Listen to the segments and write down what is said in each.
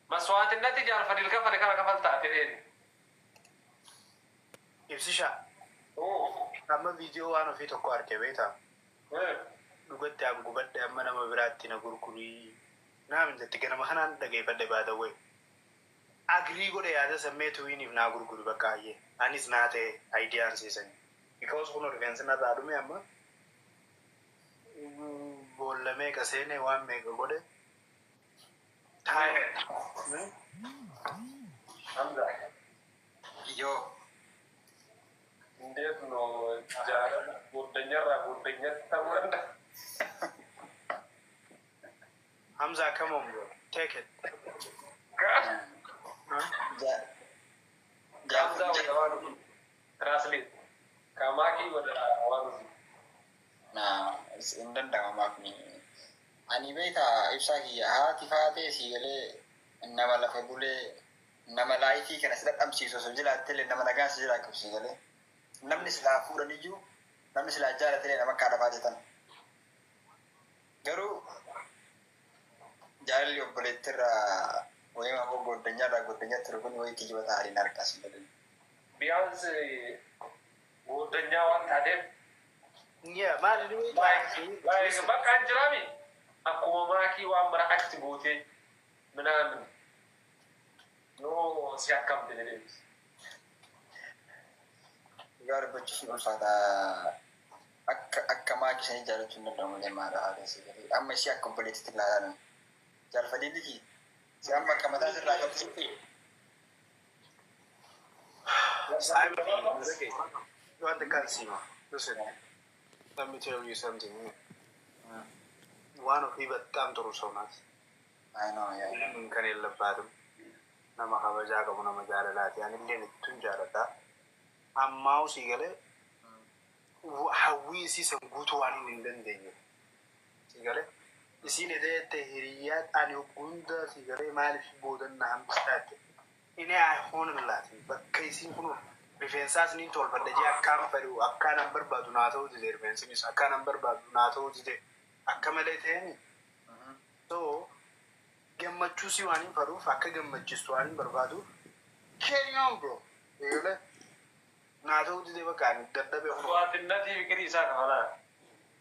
مسوات النتيجة على فريق الكفر كفل تعترين إبسشا أما فيديو أنا في تقارن كبيتا لقد أم قبض أما أنا مبراتي نقول كوري نعم تتكلم ما خنا دقي بدي بعد وين أغري قولي هذا سميت وين يبنا قول كوري بكاية أنيس ناته idea سيسن because كنا رفينس ناتا أدمي أما بولا ميكا سيني وان ميكا قولي تاي Yo Indet no jalan budenya taman. Hamza, come on, bro. Take it. Hamza wawan translate. Kamaki wala wawan. Nah, indan damak ni. Ani beta ibsaki hati fate sigale nama la fabule nama laifi kana sidat amsi so sojila tele nama naga sijila ko sigale. Namni sila fura niju namni sila jara tele nama kada fate tan. Garu jali obletera wema ko godanya terukuni wai kijibata hari narkas balen. Bias godanya wan tade. Yeah, man, like bakan jerami. Aku memaki wa merakti bote menamen. No siakam dene. Gar bacci usata akka ma kisani jaratu na damu da mara hada sai amma shi akka politik lalan jar fadili sai amma kamata sai rafa sai you want the casino. Listen, let me tell you something. One of you but come to Rosonas. I know, yeah. Can you love Badum? Namakabajaga, Namajara, and Indian Tunjarata. A mouse eagle. How we see some good one in London. Sigale? You see the Tehiriat and you gunda sigare malish boden Namstat. In a hone Latin, but casing defenses need to but the Jack Camp, a can number but Nato, the defense is a can number but Nato today. Accommodate him. So, Gemma choose you any Faru, Fakagam Majistuan Barbado. Carry on, bro. You let Nato the Devakan, that the What in that you can say,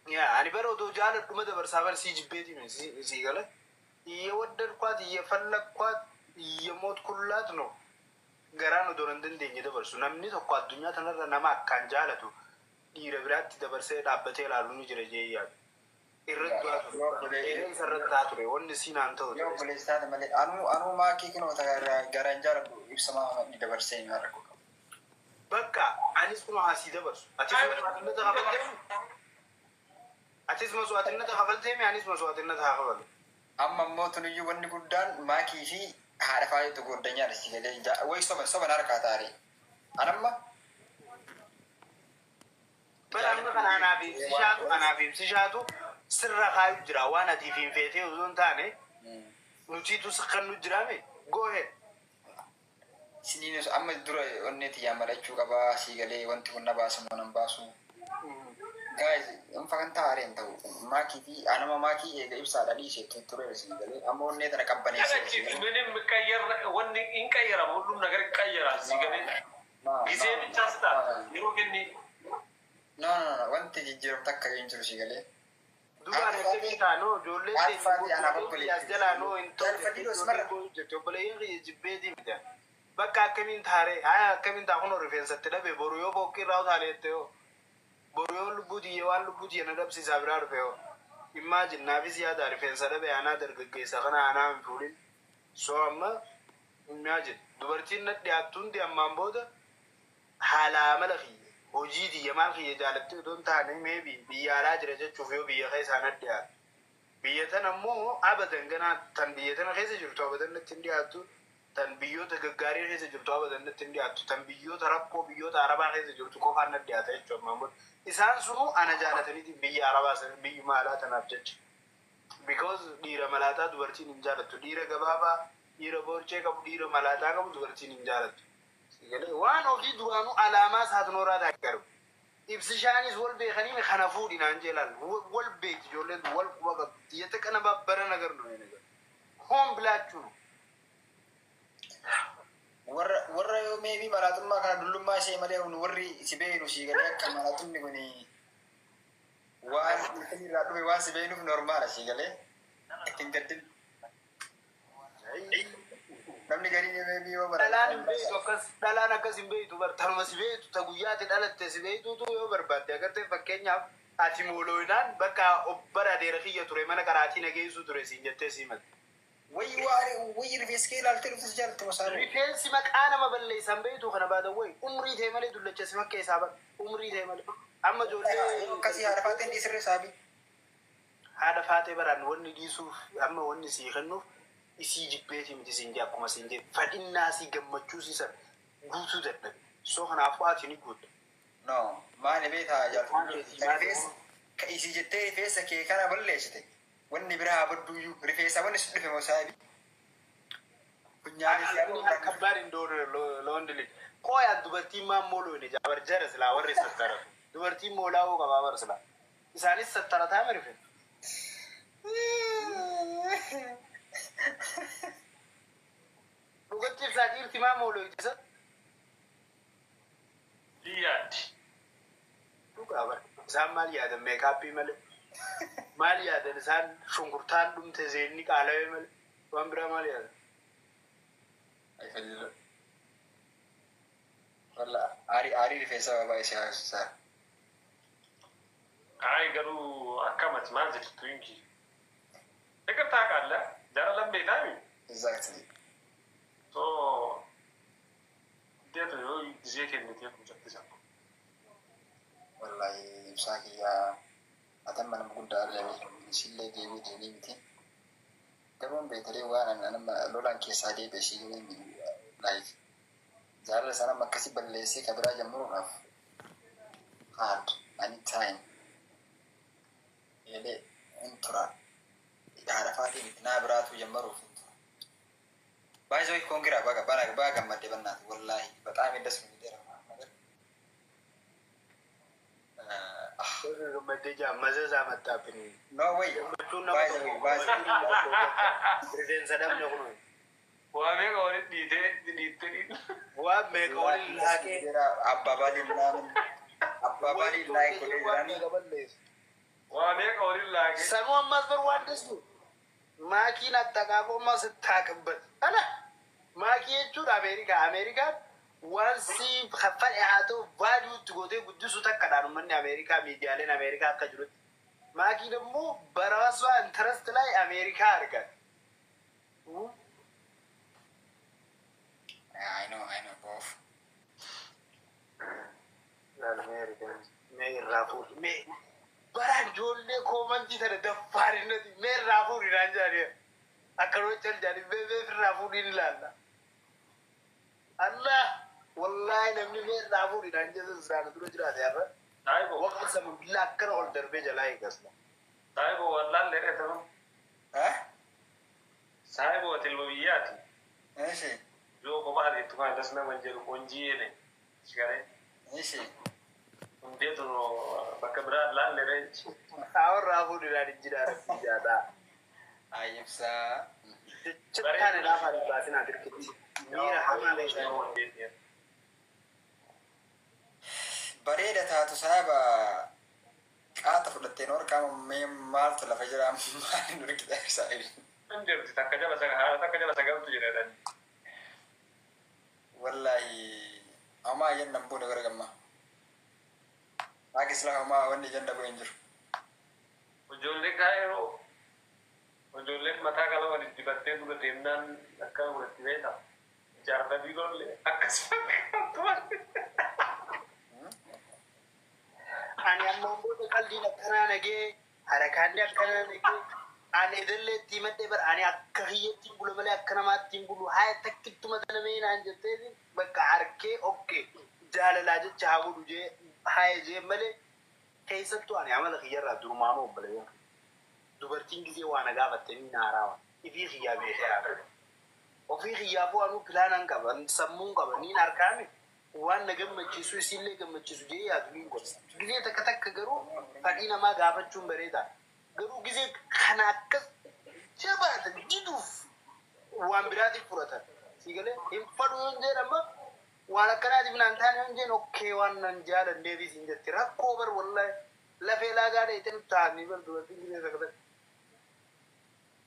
yeah, and Ibero do Janet to the Saver siege bathing in Sigala. You would quite ye fella quite ye mot culatno. Garano Durandin de Tsunami of Quadunya another Namak Kanjala to. You regret the Versailles Abatela Lunijaya. Only seen Anto. yo boleh start male anu ma ki kino ta garanjar ibsama ni dabar sai na rako Baka, Anis Kumasi Devers. Atis Maswat in the Havel, Anis Maswat in the Havel. amma motu ni wani guddan ma ki fi hada fa to guddan sigale wai so ban harka tare anamma But I'm not an Abim Sishatu, Sirra Hydra, one at if in Fete Untane, Nuchitus Kanudrame. Go ahead. Sinus amma dura onneti yamara chugaba sigale wanti kunna basu monan basu guys in fakan tare ento maki fi anama maki e ga ibsa dadi se tuture sigale amma onne tana company se benim kayyar wonni in kayyara mullum nagar kayyara sigale gise bi chasta yiro genni no wanti jijjiram takka injur sigale Duba ne no jolle fati ana popoli asjala no in to fadi osmara to bale yi jibedi mida Baka kamin tare aya kamin ta hono reference te dabe boru yo bokki raw tale teo boru yo lubudi yo wal lubudi na dabsi sabrar feo imagine na bi ziyada reference dabe ana dargagge sakana ana fulin so amma imagine dubartin na diatun di amma boda hala malafi hojidi yamal khiye jalatu don ta ne maybe biyara jira chufyo biya kai sanad dia biyatan ammo abadan gana tan biyatan kai se jurto abadan na tindiatu tan biyyoota gaggaarii keessa jirtu abadanatti hin dhiyaattu tan biyyoota rakkoo biyyoota arabaa keessa jirtu qofaan na dhiyaata jechuudha maamud isaan sunu ana jaalataniiti biyya arabaa sana biyyi maalaa tanaaf jecha because dhiira malaataa dubartiin hin jaalattu dhiira gabaabaa dhiira boorcee qabu dhiira malaataa qabu dubartiin hin jaalattu waan ofii duraanuu alaamaa saatnooraa taaggaru ibsishaanis wal beekanii kana fuudhinaan jeelaan wal beekti ijoolleen wal quba qabdi xiyyeetta kana babbara nagar nuyi nagar hoon bilaachuu warra yoo meebii malaatummaa kana dullummaa ishee malee warri si beenu si galee akka malaatumni kun waan irraa dhufe waan si beenuuf normaala si galee ittiin gaddin namni garii meebii yoo dhalaan akkas hin beektu bartanuma si beektu ta guyyaatti dhalatte si beektutu yoo barbaadde agartee fakkeenyaaf ati moolooyinaan bakka obbara adeera kiyya ture mana qaraatii nageessu ture siin jettee siimatte. Wayyi rifeensi kee ilaaltee dhuftus jaalatti masaaruu. Rifeensi maqaa nama balleessan beektu kana baatan wayi umrii ta'e malee dullacha si fakkeessaa bara umrii ta'e malee. Amma ijoollee akkasii haadha faatee dhiisirree saabii. Haadha faatee baraan wanni dhiisuuf amma wanni sii kennuuf isii jibbeetii miti siin jee akkuma siin jee fadhinnaa sii gammachuu siisan guutuu dadhabe. So kanaafuu ati ni guutu. No maali beekaa jaalatu rifeensa ka isii jettee rifeensa kee kana balleessite. Wanni biraa badduuyyuu rifeensa wanni sun dhufe mosaabi. Funyaanis yaa'u kabbaad hin doone loondili. Qoyaa dubartiin maan mooloo ni jaabar jara silaa warri sattara. Dubartiin moolaa hoo qabaa bar silaa. Isaanis sattara taa'ame rife. Dhugachiif isaa dhiirti maan mooloo ittisa. Biyyaatti. Dhugaa bar isaan maal yaadan meekaappii malee. Maal yaadan isaan shunkurtaan dhumte zeenni qaalawee malee waan biraa maal yaadan? Ayfalilo. Walla aarii rifeensa baay'ee si haasofsiisaa. Ay garuu akkamati maal jettu inki. Egaa taaqaalla jara lambee taami. Exactly. So deetu yoo gisee kennitee kun jattisa. Wallahi ibsaa kiyyaa atan mana guddaa argame isillee deebii miti. Garuun beekalee waan nama lolaan keessaa deebi'e ishee like jaalala sana akkasii balleessee kabiraa jammuudhaaf hard anytime jedhee hin tura haadha faatiin naa biraatu jammaruuf hin tura. Baay'ee kongiraa baga gammadde bannaati wallaahi baxaam edda sun midheera Mazza mattaapini. No way. Rifeensa dhabne kun. Waa meeqa walitti dhiittee. Waa meeqa waliin laaqee. Abbaabaliin naamin. Abbaabaliin laaqee godhee jiranii. Waa meeqa waliin laaqee. Sanuu ammas bar waan desu. Maakiin attaqaaqoo ammas taaqabbat. Ana maakii jechuudha Ameerikaan. Waan si kaffale haa ta'u vaaliuutti gootee guddisuu takkaadhaan uummanni Ameerikaa miidiyaaleen Ameerikaa akka jirutti. Maakiin immoo baraaswaa intarest laay Ameerikaa argan. I know both. Mee irraa fuudhi. Mee baraan ijoollee koomantii sana daffaarinati. Mee irraa fuudhi naan jaanii. Akkanuma cal jaanii mee irraa fuudhiin ilaalla. Allah. Wallahi namni mee irraa fuudhi naan jedhan sana dura jiraate har'a. Taayibo. Waqti sama billaa akkana ol darbee jalaa eegasna. Taayibo wallaan leedhe ta'u. Taayibo tilma biyyaati. Eeshi. Yoo kophaa deettu kan das nama jedhu qonjii jedhe. Shigaree. Eeshi. Hundeetu bakka biraa laan leedhe. Haawwan irraa fuudhi naan hin jiraatan jaataa. Ayyibsaa. Cittaan laafaa dhibbaatiin haa dirqitti. Miira hamaa leeshaa. Bareeda taatu saaba qaata fudhattee norqama mee maaltu lafa jira maali nurkita isaa Anjirti takka jala sagaltu jedhan. wallahi amaa yennan buune gara gamma akis lafa amaa wanni janda bu'e hin jiru Ijoollee gaa'eeroo ijoolleen mataa qala walitti dibattee dura deemnaan akka walitti beekta. Jaarrabii gollee akkas fakkaatu. Ani amma booda qalbiin akkanaa nagee harakaanni akkanaa nagee ani idalee itti madde bar ani akka hiyyattiin bulu malee akka namaattiin bulu haa takkittuma tana mee naan jettee bakka harkee okkee jaalalaa jecha haa godhu jee haa jee malee keessattuu ani amala kiyyarraa durumaanuu obboleeyyan dubartiin gisee waan gaafatte ni naaraawa ifii kiyyaa beekee haa ofii kiyyaa bu'anuu pilaanan qaban sammuun qaban niin harkaame waan na gammachiisu isillee gammachiisu jee yaadu niin godha gisee takka garuu fadhii namaa gaafachuun bareeda garuu gisee kana akkas jabaatan jiduuf waan biraatiif fudhatan sigale infadu yonje amma wala kana di nan tan yonje okay wannan jala devi sinjati rakko bar wallahi la fe la ga de tan ta ni bar do tingine sakata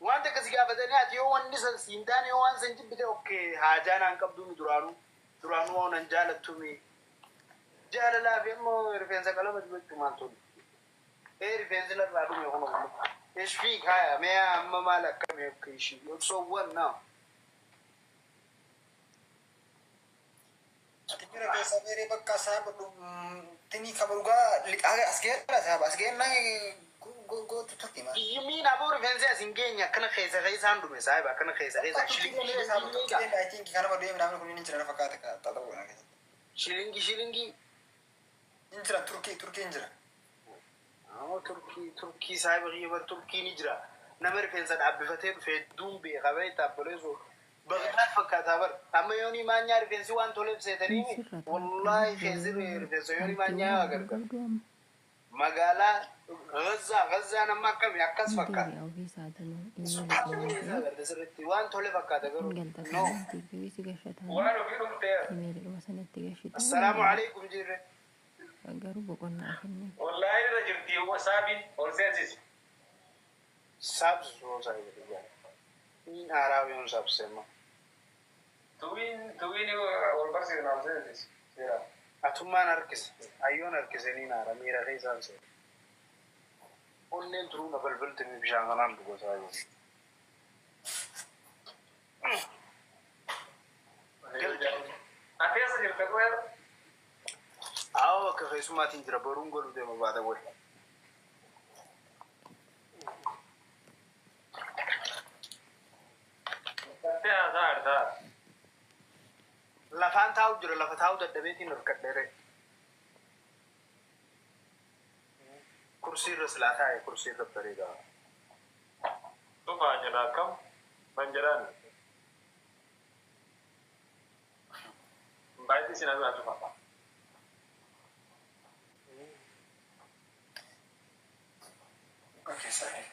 wanta kasi ga badani ati yo wanni san sintane yo wan san jibbite okay hajana an qabdu mi duranu wonan jala tumi jala la fe mo rifensa kala ma jibbtu man to rifensa la ba dum yo hono ايش فيك هاي ما مالك كم يبكي شيء وتصورنا Kira biasa beri bekas apa tu tini kabar gua agak asgen lah sahabat asgen nang go tutup di mana? يمين ابو رفنزا سينجينيا كنا خيسا عنده مسايبا كنا خيسا I think karena baru dia menambil kuning cerita fakat tak tahu nak. شيلينجي Injera Turki injera. تركي صاحب غيبر تركي نجرا نمر فنزا عبد فتير في دوم بي خبيتا بوليزو بغداد فكاتا بر اما يوني ما نيار فنسي وان تولب سيتريني والله فنزي فنسي يوني ما نيار اگر مغالا غزة انا ما كم يكس فكات وان تولب فكاتا نو السلام عليكم جيري والله إذا جبتي هو سابين أو سياسي سابس هو سايب رجال مين عربيون سابس ما توين والبرسي نام سياسي أتوما نركز أيون نركزني نارا ميرا غيزان سي أولين ترونا بالبلت من بشانغنان بقو سايب أتيسا جبتك وير أو كخيسو ما تنجرا برونغولو دي مبادا وي لفان تاو جرا لفتاو دبيتي نركدري كرسي رسلاتا هي كرسي ربريدا ثم أجناكم منجران بايتي سينامي أتوفا Okay, sorry.